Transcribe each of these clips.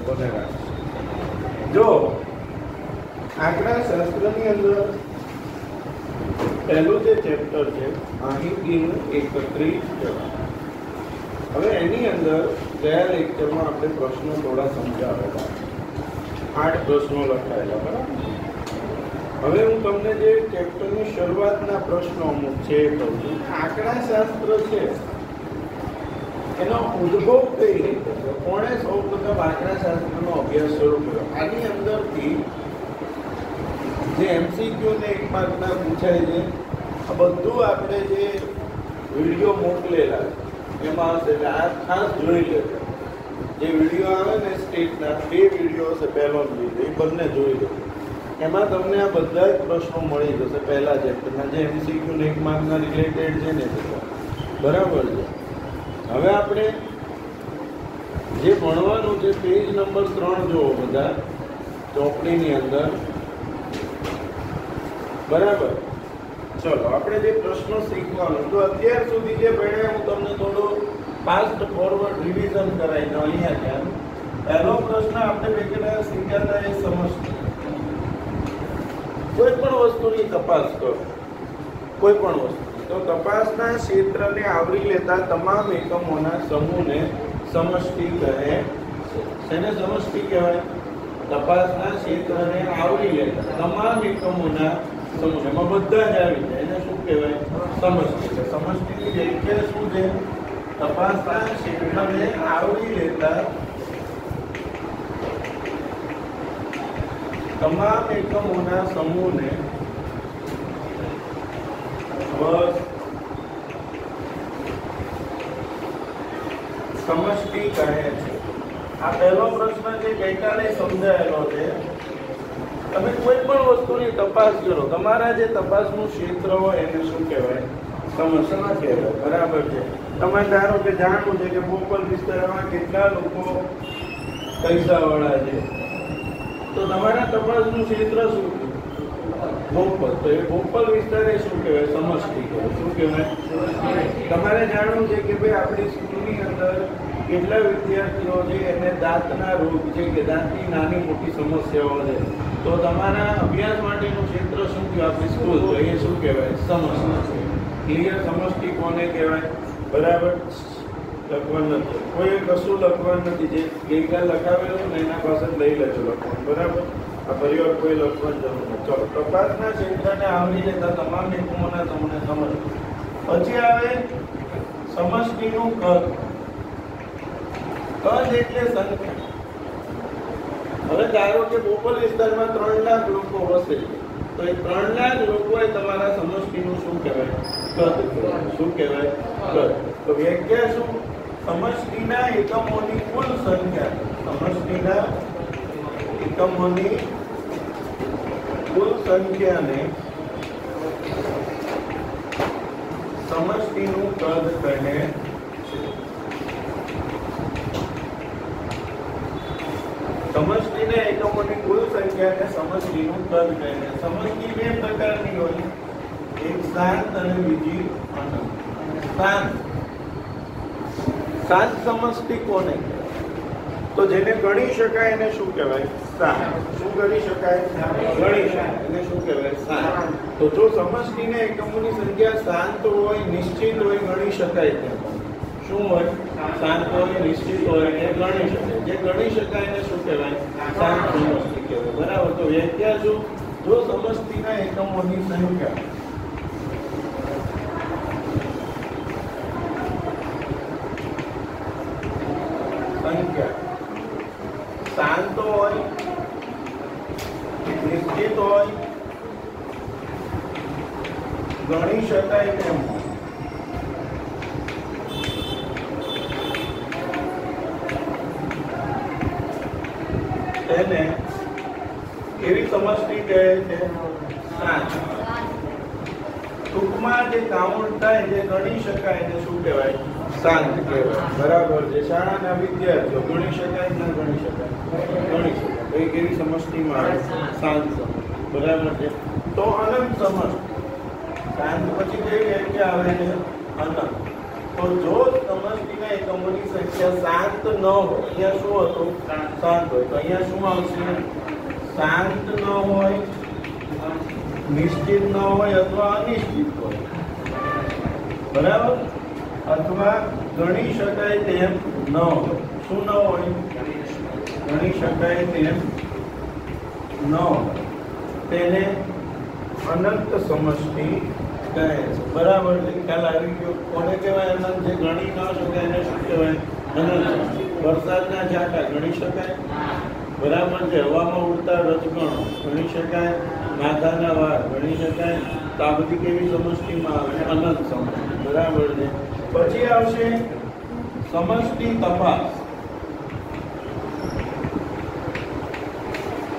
લોકોને રાખશે। જો આંકડા શાસ્ત્રની અંદર પહેલું જે ચેપ્ટર છે માહિતીનું 31 કહેવાય। હવે એની અંદર ગયા લેક્ચરમાં આપણે પ્રશ્નો થોડા સમજાવેલા, 8 પ્રશ્નો લખાયેલા, બરાબર। હવે હું તમને જે ચેપ્ટરની શરૂઆતના પ્રશ્નો અમુક છે એ કહું છું। આંકડા શાસ્ત્ર છે એનો ઉદ્ભવ કઈ રીતે થયો, કોણે સૌપ્રથમ આંકડા શાસ્ત્રનો અભ્યાસ શરૂ કર્યો? આની અંદરથી જે MCQ ને 1 માર્કના પૂછાય છે, આ બધું આપણે જે વિડીયો મોકલેલા એમાં હશે, એટલે આ ખાસ જોઈ લેજો। જે વિડીયો આવે ને સ્ટેટના 2 વિડીયો હશે, પહેલો વિડીયો એ બંને જોઈ લેજો, એમાં તમને આ બધા જ પ્રશ્નો મળી જશે પહેલા ચેપ્ટરના, જે MCQ ને 1 માર્કના રિલેટેડ છે ને, બરાબર છે। હવે આપણે જે ભણવાનું છે પેજ નંબર 3 જુઓ બધા ચોપડીની અંદર, બરાબર। ચલો આપણે જે પ્રશ્નો શીખવાનું, તો અત્યાર સુધી જે ભણ્યા હું તમને થોડું ફાસ્ટ ફોરવર્ડ રિવિઝન કરાવી દઉં। અહીંયા ત્યાં પહેલો પ્રશ્ન આપણે બેઠેલા શીખ્યા હતા એ સમજતા, કોઈ પણ વસ્તુની તપાસ કરો, કોઈ પણ વસ્તુ, તો તપાસના ક્ષેત્રને આવરી લેતા તમામ એકમોના સમૂહને સમષ્ટિ કહે છે। શેને સમષ્ટિ કહેવાય? તપાસના ક્ષેત્રને આવરી લેતા તમામ એકમોના સમૂહ, એમાં બધા જ આવી જાય, એને શું કહેવાય? સમષ્ટિ છે। સમષ્ટિની વ્યાખ્યા શું છે? તપાસના ક્ષેત્રને આવરી લેતા તમામ એકમોના સમૂહને સમષ્ટિ કહે છે। આ પહેલો પ્રશ્ન જે ગઈકાલે સમજાયેલો છે, તમે કોઈ પણ વસ્તુની તપાસ કરો, તમારા જે તપાસનું ક્ષેત્ર હોય એને શું કહેવાય? સમષ્ટિ કહેવાય, બરાબર છે। તમે ધારો કે જાણવું છે કે બોપલ વિસ્તારમાં કેટલા લોકો પૈસાવાળા છે, તો તમારા તપાસનું ક્ષેત્ર શું છે? બોપલ, તો એ બોપલ વિસ્તાર એ શું કહેવાય? સમષ્ટિ કહેવાય। શું કહેવાય? તમારે જાણવું છે કે ભાઈ આપણી સ્કૂલની અંદર કેટલા વિદ્યાર્થીઓ છે એને દાંતના રોગ છે કે દાંતની નાની મોટી સમસ્યાઓ છે, તો તમારા અભ્યાસ માટેનું ક્ષેત્ર શું કહેવાય? આપણી સ્કૂલ, તો એ શું કહેવાય? સમષ્ટિ। ક્લિયર? સમષ્ટિ કોને કહેવાય? બરાબર, લખવાનું નથી, કોઈ કશું લખવાનું નથી, જે ગઈકાલ લખાવેલું ને એના પાસે લઈ લેજો લખવાનું, બરાબર। આ પરિવાર કોઈ લખવાની જરૂર નથી। ચલો, તપાસના ક્ષેત્રને આવરી લેતા તમામ એકમોના સમૂહને સમજ। પછી આવે સમષ્ટિનું કદ। કદ એટલે સંખ્યા। હવે ધારો કે બોપલ વિસ્તારમાં 3 લાખ લોકો વસે, તો એ 3 લાખ લોકો એ તમારા સમષ્ટિનું શું કહેવાય? કદ કહેવાય। શું કહેવાય? કદ। તો વ્યાખ્યા શું? સમષ્ટિના એકમોની કુલ સંખ્યા, સમષ્ટિના એકમોની કુલ સંખ્યાને સમષ્ટિનું કદ કહે છે। સમષ્ટિના એકમોની કુલ સંખ્યાને સમષ્ટિનું કદ કહે છે। સમષ્ટિ 2 પ્રકારની હોય, એક શાંત અને બીજી અનંત। શાંત સમષ્ટિ કોને કહેવાય? તો જેને ગણી શકાય એને શું કહેવાય? શાંત। શું ગણી શકાય? ગણી શકાય, એને શું કહેવાય? શાંત। તો જો સમષ્ટિના એકમોની સંખ્યા શાંત હોય, નિશ્ચિત હોય, ગણી શકાય તેમ, શું હોય? શાંત હોય, નિશ્ચિત હોય, એ ગણી શકાય, જે ગણી શકાય એને શું કહેવાય? શાંત સમષ્ટિ કહેવાય, બરાબર। તો વ્યાખ્યા શું? જો સમષ્ટિના એકમોની સંખ્યા શાંત હોય, નિશ્ચિત હોય, ગણી શકાય તેમ હોય, તેને કેવી સમષ્ટિ કહે છે? શાંત। ટૂંકમાં જે કાઉન્ટ થાય, જે ગણી શકાય એને શું કહેવાય? શાંત કહેવાય, બરાબર છે। શાળાના વિદ્યાર્થીઓ ગણી શકાય ના ગણી શકાય? ગણી શકાય, એ કેવી સમષ્ટિમાં આવે? શાંત સમષ્ટિ, બરાબર છે। તો અનંત સમષ્ટિ, શાંત પછી કઈ વ્યાખ્યા આવે છે? અનંત। તો જો સમષ્ટિના એકમોની સંખ્યા શાંત ન હોય, અહીંયા શું હતું? શાંત હોય. તો અહીંયા શું આવશે? શાંત ન હોય, નિશ્ચિત ન હોય અથવા અનિશ્ચિત હોય. બરાબર? અથવા ગણી શકાય તેમ ન હોય. શું ન હોય? ગણી શકાય તેમ ન હોય. તેને અનંત સમષ્ટિ કહે છે. બરાબર છે? ખ્યાલ આવી ગયો? કોને કહેવાય અનંત? જે ગણી ન શકાય એને શું કહેવાય? અનંત. વરસાદના છાંટા ગણી શકાય? બરાબર છે? હવામાં ઉડતા રજકણો ગણી શકાય? માથાના વાળ ગણી શકાય? તો આ બધી કેવી સમષ્ટિમાં આવે? અનંત સમષ્ટિ. બરાબર છે? પછી આવશે સમષ્ટિ તપાસ.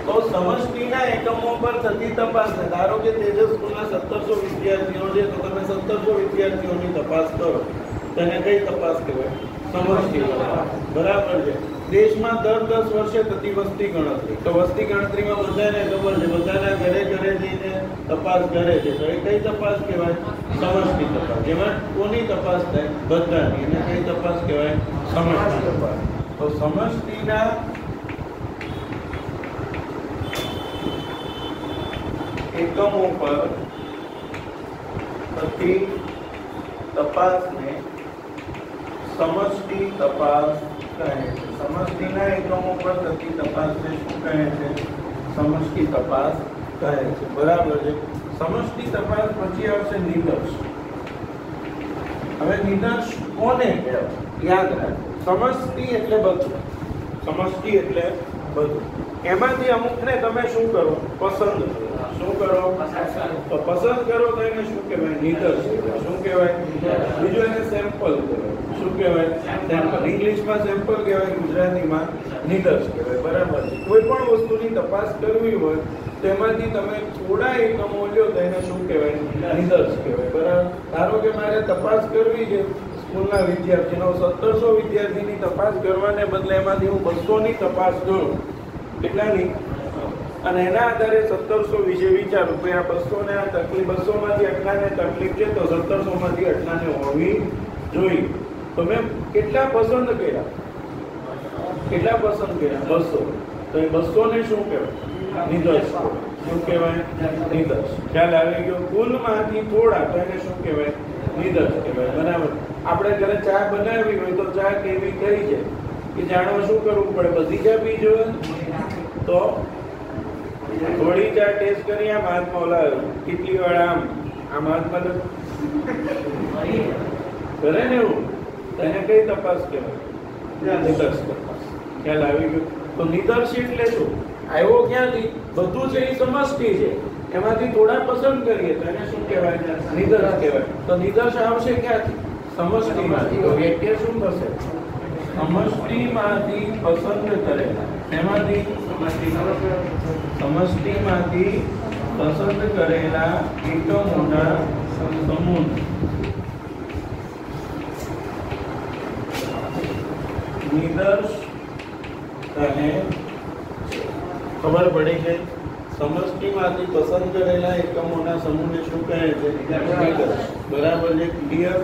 તો સમષ્ટિના એકમો પર થતી તપાસ, ધારો કે તેજસ સ્કૂલના 1700 વિદ્યાર્થીઓ છે, તો તમે 1700 વિદ્યાર્થીઓની તપાસ કરો, તેને કઈ તપાસ કહેવાય? સમષ્ટિ તપાસ. બરાબર છે? દેશમાં દર 10 વર્ષે થતી વસ્તી ગણતરી, તો વસ્તી ગણતરીમાં બધાને ખબર છે, બધાના ઘરે ઘરે જઈને તપાસ કરે છે, તો એ કઈ તપાસ કહેવાય? સમષ્ટિ તપાસ. જેમાં કોની તપાસ થાય? બધાની. એને કઈ તપાસ કહેવાય? સમષ્ટિ તપાસ. તો સમષ્ટિના એકમો પર થતી તપાસને સમષ્ટિ તપાસ કહે છે. સમષ્ટિના એકમો પર થતી તપાસને શું કહે છે? સમષ્ટિ તપાસ કહે છે. બરાબર છે? સમષ્ટિ તપાસ પછી આવશે નિદર્શ. હવે નિદર્શ કોને કહેવાય? યાદ રાખો, સમષ્ટિ એટલે બધું. સમષ્ટિ એટલે બધું. એમાંથી અમુકને તમે શું કરો? પસંદ કરો. શું કરો? તો પસંદ કરો તો એને શું કહેવાય? નિદર્શ. શું કહેવાય? બીજું એને સેમ્પલ કહેવાય. શું કહેવાય? સેમ્પલ. ઇંગ્લિશમાં સેમ્પલ કહેવાય, ગુજરાતીમાં નિદર્શ કહેવાય. બરાબર છે? કોઈ પણ વસ્તુની તપાસ કરવી હોય તેમાંથી તમે થોડા એકમો લ્યો તો એને શું કહેવાય? નિદર્શ કહેવાય. બરાબર? ધારો કે મારે તપાસ કરવી છે સ્કૂલના વિદ્યાર્થીનો, 1700 વિદ્યાર્થીની તપાસ કરવાને બદલે એમાંથી હું 200ની તપાસ કરું. કેટલાની? અને એના આધારે 1700 વિશે વિચારું કે આ 200 ને આ તકલીફ, 200 માંથી આટલાને તકલીફ છે, તો 1700 માંથી આટલાને હોવી જોઈએ. તો મેં કેટલા પસંદ કર્યા? કેટલા પસંદ કર્યા? 200. તો એ 200 ને શું કહેવાય? નિદર્શ. શું કહેવાય? નિદર્શ. ખ્યાલ આવી ગયો? કુલમાંથી થોડા, તો એને શું કહેવાય? નિદર્શ કહેવાય. બરાબર? આપણે ઘરે ચા બનાવી હોય તો ચા કેવી કઈ છે કે જાણવા શું કરવું પડે? બધી ચા પી જોઈએ તો થોડી ચા ટેસ્ટ કરી, આમ હાથમાં ઓલા કેટલી વાર આમ હાથમાં કરે ને એવું, એને કઈ તપાસ કહેવાય? નિદર્શ તપાસ. ખ્યાલ આવી ગયો? તો નિદર્શ એટલે શું? આવ્યો ક્યાંથી? બધું છે એ સમષ્ટિ છે, એમાંથી થોડા પસંદ કરીએ તો એને શું કહેવાય? નિદર્શ કહેવાય. તો નિદર્શ આવશે ક્યાંથી? સમષ્ટિમાંથી. તો વાક્ય શું થશે? સમષ્ટિમાંથી પસંદ કરેલા. એમાંથી સમષ્ટિમાંથી પસંદ કરેલા એકમોના સમૂહ નિદર્શ કહે. ખબર પડી ગઈ? સમષ્ટિમાંથી પસંદ કરેલા એકમોના સમૂહને શું કહે છે? નિદર્શ. બરાબર છે? ક્લિયર?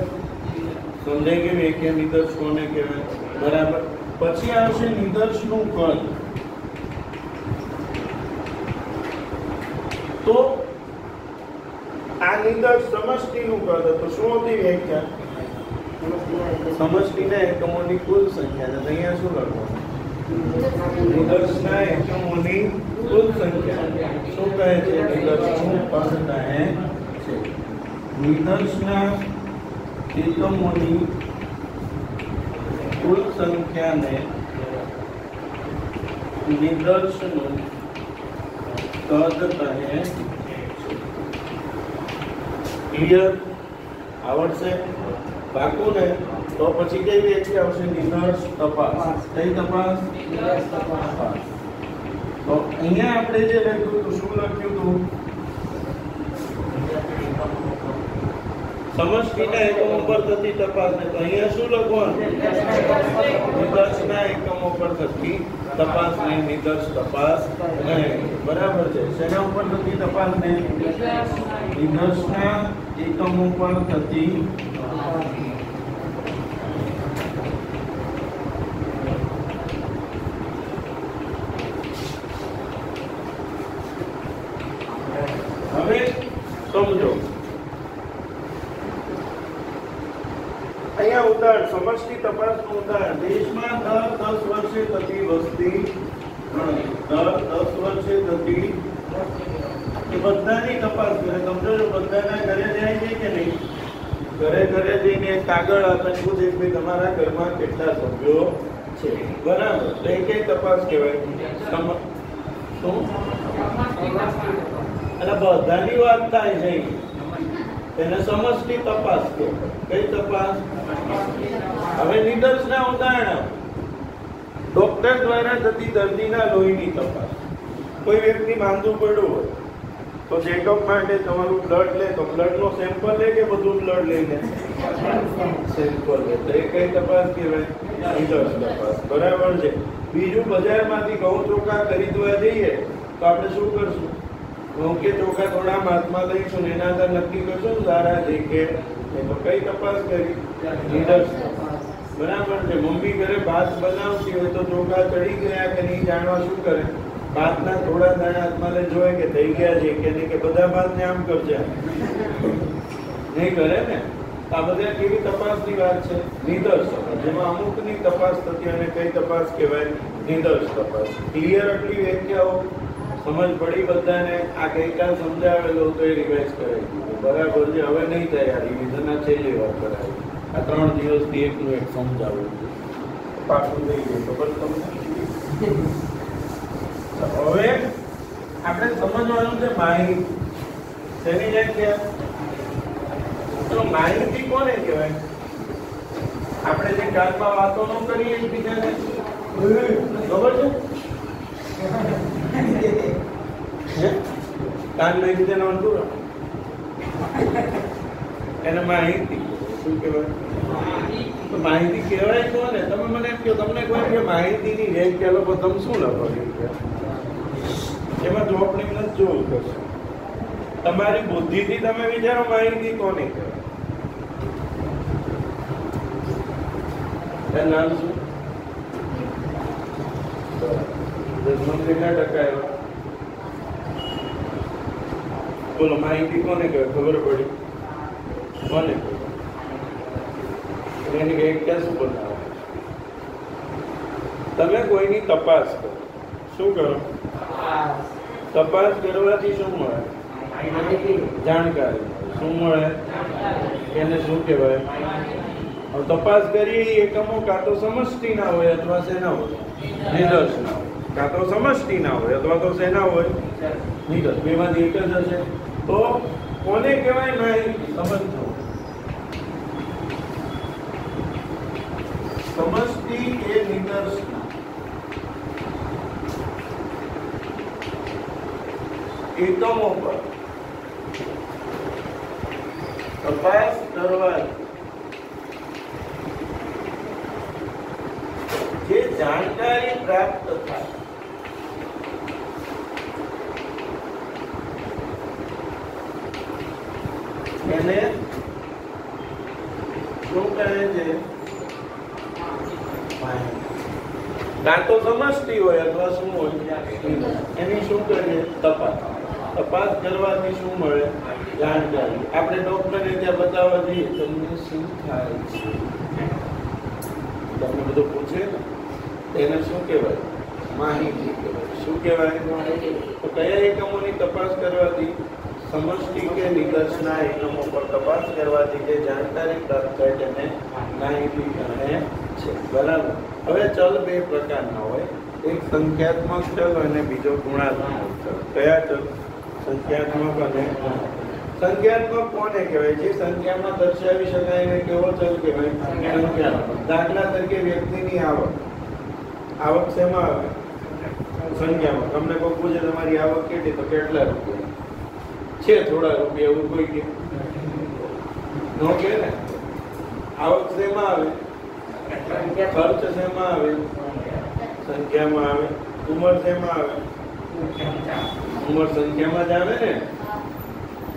સમજાઈ ગયું વાક્ય? નિદર્શ કોને કહેવાય? બરાબર. પછી આવશે નિદર્શનું કદ. તો આ નિદર્શ સમષ્ટિનું કદ હતું. શું હતી વ્યાખ્યા? સમષ્ટિના એકમોની કુલ સંખ્યા. અહીંયા શું લખવાનું? નિદર્શના એકમોની કુલ સંખ્યા શું કહે છે? નિદર્શનું કદ કહે છે. નિદર્શના એકમોની કુલ સંખ્યાને નિદર્શનું કદ કહે. ક્લિયર? આવડશે? પાકું ને? તો પછી કઈ વ્યાખ્યા આવશે? નિદર્શ તપાસ. કઈ તપાસ? તપાસ. તો અહીંયા આપણે જે લખ્યું હતું, શું લખ્યું હતું? સમષ્ટિના એકમો પર થતી તપાસ. ને તો અહીંયા શું લખવાનું? નિદર્શના એકમો પર થતી તપાસને નિદર્શ તપાસ કહે. બરાબર છે? શેના ઉપર થતી તપાસને? નિદર્શના એકમો પર થતી સમજો. અહીંયા ઉદાહરણ સમષ્ટિ તપાસનું ઉદાહરણ. દેશમાં દર 10 વર્ષે થતી વસ્તી ગણતરી. દર 10 વર્ષે થતી એ બધાની તપાસ કરે. સમજો છો, બધાના ઘરે જાય છે કે નહીં? ઘરે જઈને એક કાગળ આપે, પૂછે કે ભાઈ તમારા ઘરમાં કેટલા સભ્યો છે, બરાબર? તો એ કઈ તપાસ કહેવાય? શું? અને બધાની વાત થાય છે એને સમષ્ટિ તપાસ કહેવાય. કઈ તપાસ? હવે નિદર્શના ઉદાહરણ. ડોક્ટર દ્વારા થતી દર્દીના લોહીની તપાસ. કોઈ વ્યક્તિ માંદું પડ્યું હોય તો ચેકઅપ માટે તમારું બ્લડ લે, તો બ્લડનો સેમ્પલ લે કે બધું બ્લડ લઈને સેમ્પલ લે, તો એ કઈ તપાસ કહેવાય? નિદર્શ તપાસ. બરાબર છે. બીજું, બજારમાંથી ઘઉં ચોખા ખરીદવા જઈએ તો આપણે શું કરશું? ઘઉં કે ચોખા થોડા હાથમાં લઈશું ને એના આધાર નક્કી કરશું સારા છે કે એ તો કઈ તપાસ કરી? નિદર્શ તપાસ. બરાબર છે. મમ્મી ઘરે ભાત બનાવતી હોય તો ચોખા ચડી ગયા કે નહીં જાણવા શું કરે? ભાતના થોડા દાણા હાથમાં લઈ જોવે કે થઈ ગયા છે કે નહીં, કે બધા ભાતને આમ કરશે? નહીં કરે ને. આ બધા કેવી તપાસની વાત છે? નિદર્શ તપાસ. જેમાં અમુકની તપાસ થતી અને કઈ તપાસ કહેવાય? નિદર્શ તપાસ. ક્લિયર? આટલી વ્યાખ્યાઓ સમજ પડી બધાને? આ ગઈકાલ સમજાવેલો તો એ રિવાઇઝ કરાવી દીધું. બરાબર છે. હવે નહીં થાય આ રિવિઝન, આ છેલ્લી વાર કરાવી. આ 3 દિવસથી એકનું એક સમજાવું પાછું થઈ ગયું. ખબર તમને? હવે આપણે સમજવાનું છે માહિતી. શેની વ્યાખ્યા? તો માહિતી કોને કહેવાય? આપણે જે કાનમાં વાતો ન કરીએ એકબીજાને, ખબર છે? કાન લઈ બીજાને અંધુરા, એને માહિતી શું કહેવાય? તો માહિતી કહેવાય કોને? તમે મને એમ કહો, તમને કોઈ કે માહિતીની વ્યાખ્યા લોકો તમે શું લખો? એમાં ચોપડી નથી જોવું કરશે. તમારી બુદ્ધિથી તમે વિચારો માહિતી કોને કહેવાય? નામ શું? 10 કેટલા ટકા આવ્યા? બોલો, માહિતી કોને કહેવાય? ખબર પડી? કોને કહેવાય? એની વ્યાખ્યા શું બનાવો? તમે કોઈની તપાસ કરો. શું કરો? તપાસ કરવાથી શું મળે? જાણકારી. શું મળે? એને શું કહેવાય? તપાસ કરીએ એકમો કાં તો સમષ્ટિના હોય અથવા શેના હોય? નિદર્શના હોય. કાં તો સમષ્ટિના હોય અથવા તો શેના હોય? નિદર્શ. બેમાંથી એક જ હશે. તો કોને કહેવાય માહિતી? સમજો. સમષ્ટિ એ નિદર્શના એકમો પર તપાસ કરવાથી જે જાણકારી પ્રાપ્ત થાય એને શું કહે છે? કાં તો સમષ્ટિ હોય અથવા શું હોય? એની શું કરીએ? તપાસ. તપાસ કરવાથી શું મળે? જાણકારી. આપણે ડોક્ટરને ત્યાં બતાવવા જઈએ, તમને શું થાય છે? તમને બધું પૂછે ને, એને શું કહેવાય? માહિતી કહેવાય. શું કહેવાય? તો કયા એકમોની તપાસ કરવાથી? સમષ્ટિ કે નિદર્શના એકમો પર તપાસ કરવાથી જે જાણકારી પ્રાપ્ત થાય તેને માહિતી કહે છે. બરાબર. હવે ચલ બે પ્રકારના હોય. એક સંખ્યાત્મક ચલ અને બીજો ગુણાત્મક ચલ. કયા ચલ? સંખ્યાત્મક અને સંખ્યાત્મક કોને કહેવાય? જે સંખ્યામાં દર્શાવી શકાય એને કેવો ચલ કહેવાય? સંખ્યાત્મક. દાખલા તરીકે વ્યક્તિની આવક. આવક શેમાં આવે? સંખ્યામાં. તમને કોઈ પૂછે તમારી આવક કેટલી, તો કેટલા રૂપિયા છે? થોડા રૂપિયા, એવું કોઈ કે નો કે ને? આવક શેમાં આવે? ખર્ચ શેમાં આવે? સંખ્યામાં આવે. ઉંમર શેમાં આવે? ઉંમર સંખ્યામાં જ આવે ને,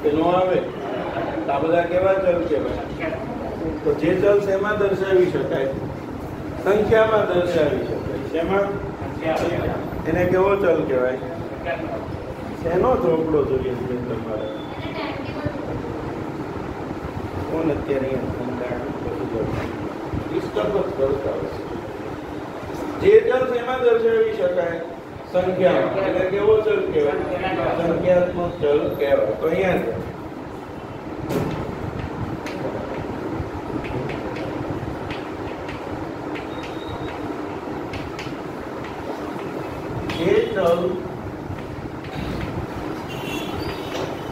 કે નો આવે? આ બધા કેવા ચલ કહેવાય? તો જે ચલ શેમાં દર્શાવી શકાય? સંખ્યામાં દર્શાવી શકાય. શેમાં? એને કેવો ચલ કહેવાય? શેનો ચોપડો જોઈએ છે તમારે? કોણ અત્યારે ડિસ્ટર્બ જ કરતા હશે. જે ચલ એમાં દર્શાવી શકાય સંખ્યામાં, એટલે કેવો ચલ કહેવાય? સંખ્યાત્મક ચલ કહેવાય. તો અહીંયા જે ચલ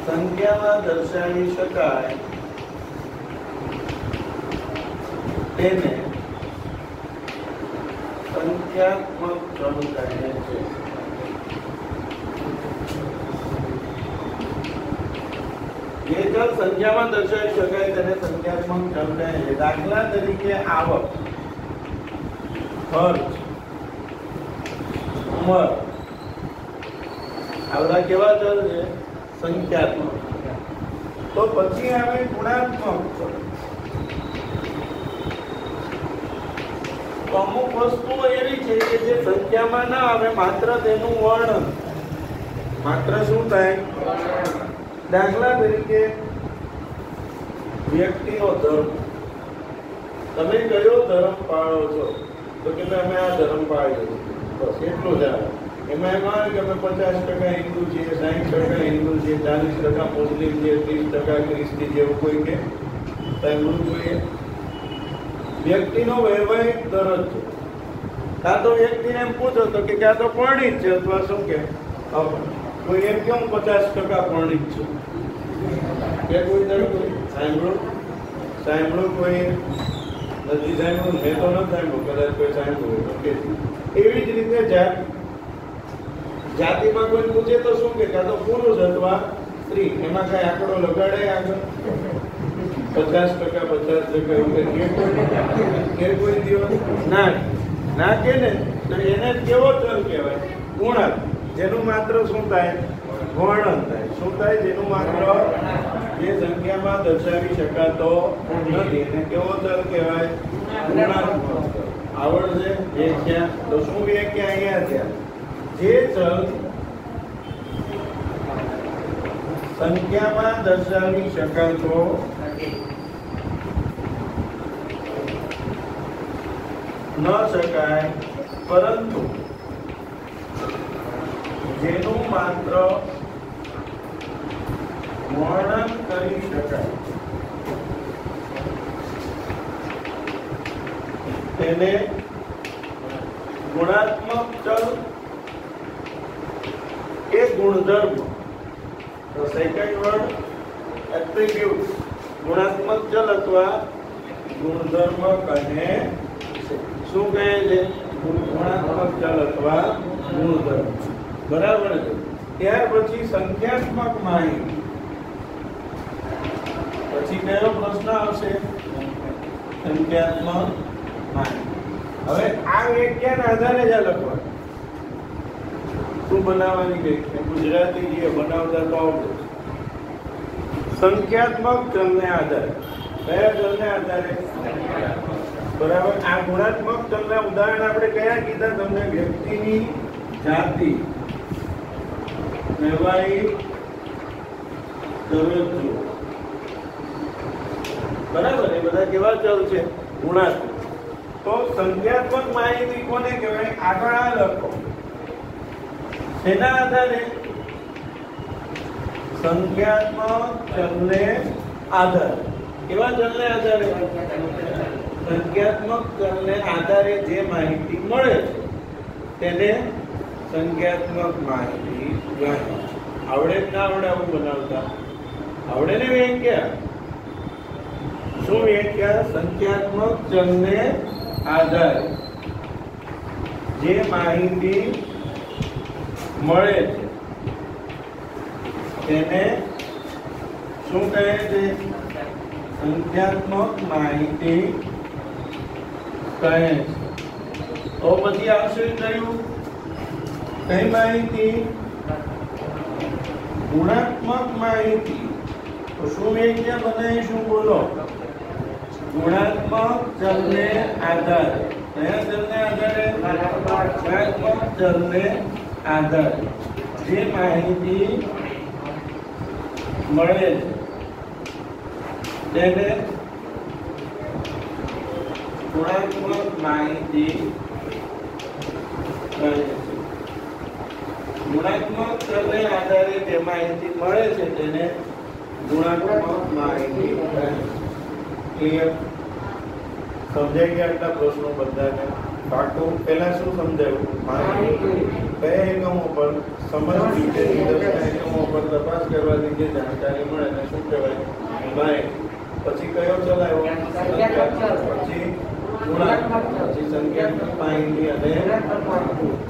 સંખ્યામાં દર્શાવી શકાય તેને સંખ્યાત્મક ચલ કહે છે. જે ચલ સંખ્યામાં દર્શાવી શકાય તેને સંખ્યાત્મક ચલ કહે છે. દાખલા તરીકે આવક, ખર્ચ, ઉંમર, આ બધા કેવા ચલ છે? સંખ્યાત્મક. તો પછી આવે ગુણાત્મક ચલ. અમુક વસ્તુઓ એવી છે કે જે સંખ્યામાં ના આવે, માત્ર તેનું વર્ણન. માત્ર શું થાય? દાખલા તરીકે વ્યક્તિનો ધર્મ. તમે કયો ધર્મ પાળો છો? તો કે અમે આ ધર્મ પાળીએ, બસ એટલું જ આવે. એમાં એમ આવે કે અમે 50% હિન્દુ છીએ, 60% હિન્દુ છીએ, 40% મુસ્લિમ છીએ, 30% ખ્રિસ્તી, જેવું કોઈ કે સાંભળવું જોઈએ. વ્યક્તિનો વૈવાહિક ધર્મ છે. કાં તો વ્યક્તિને એમ પૂછો તો કે ક્યાં તો પરણિત છે અથવા શું કે કોઈ એમ કેમ 50% પરણિત છે કે કોઈ સાંભળું કોઈ નથી સાંભળ્યું? મેં તો નથી સાંભળ્યું, કદાચ કોઈ સાંભળ્યું. એવી જ રીતે જાતિમાં કોઈ પૂછે તો શું કે કાં તો પુરુષ અથવા સ્ત્રી, એમાં કઈ આંકડો લગાડે આગળ 50% 50% એવું કે કોઈ દિવસ ના કે ને, તો એને કેવો ચલ કહેવાય? ગુણાત્મક. જેનું માત્ર શું થાય? વર્ણન થાય. શું થાય? જેનું માત્ર જે સંખ્યામાં દર્શાવી શકાતો નથી, એને કેવો ચલ કહેવાય? ગુણાત્મક. આવડશે? વ્યાખ્યા તો શું વ્યાખ્યા અહીંયા થયા? જે ચલ સંખ્યામાં દર્શાવી શકાતો ન શકાય, પરંતુ જેનું માત્ર વર્ણન કરી શકાય તેને ગુણાત્મક ચલ કે ગુણધર્મ. તો સેકન્ડ વર્ડ એટ્રીબ્યુટ, ગુણાત્મક ચલ અથવા ગુણધર્મ કહે. શું કહે છે? ગુણાત્મક ચલ અથવા ગુણધર્મ. બરાબર છે. ત્યાર પછી સંખ્યાત્મક માહિતી. પછી કયો પ્રશ્ન આવશે? સંખ્યાત્મક માહિતી. હવે આ વ્યાખ્યાના આધારે જ લખવાનું. શું બનાવવાની કઈ ગુજરાતી જે બનાવતા તો આવડે. સંખ્યાત્મક ચલને આધારે. કયા ચલને આધારે? બરાબર. આ ગુણાત્મક ચલના ઉદાહરણ આપણે કયા કીધા તમને? વ્યક્તિની જાતિ, વૈવાહિક દરજ્જો, બરાબર. એ બધા કેવા ચલ છે? ગુણાત્મક. તો સંખ્યાત્મક માહિતી કોને કહેવાય? આગળ આ લખો. તેના આધારે સંખ્યાત્મક ચલને આધારે. કેવા ચલને આધારે? સંખ્યાત્મક ચલને આધારે જે માહિતી મળે છે તેને સંખ્યાત્મક માહિતી કહે. આવડે કે ના આવડે આવું બનાવતા? આવડે ને વ્યાખ્યા? શું વ્યાખ્યા? સંખ્યાત્મક ચલને આધારે જે માહિતી મળે છે તેને શું કહે છે? સંખ્યાત્મક માહિતી કહે છે. તો પછી આવશે કયું? કઈ માહિતી? ગુણાત્મક માહિતી. તો શું વ્યાખ્યા બનાવીશું? બોલો. ગુણાત્મક ચલને આધારે. કયા ચલને આધારે? ગુણાત્મક ચલને આધારે જે માહિતી મળે છે તેને ગુણાત્મક માહિતી મળે છે. ગુણાત્મક ચલને આધારે જે માહિતી મળે છે તેને ગુણાત્મક માહિતી કહે છે. ક્લિયર? સમજાઈ ગયા આટલા પ્રશ્નો બધાને? પાકું? પહેલા શું સમજાવ્યું? માહિતી કયા એકમો પર સમજ રીતે એકમો પર તપાસ કરવાથી જે જાણકારી મળે એને શું કહેવાય? માહિતી. પછી કયો ચલાવ્યો? પછી ગુણાત્મક, પછી સંખ્યાત્મક માહિતી અને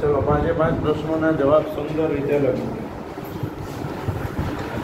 ચલો 5 પ્રશ્નોના જવાબ સુંદર રીતે લખો.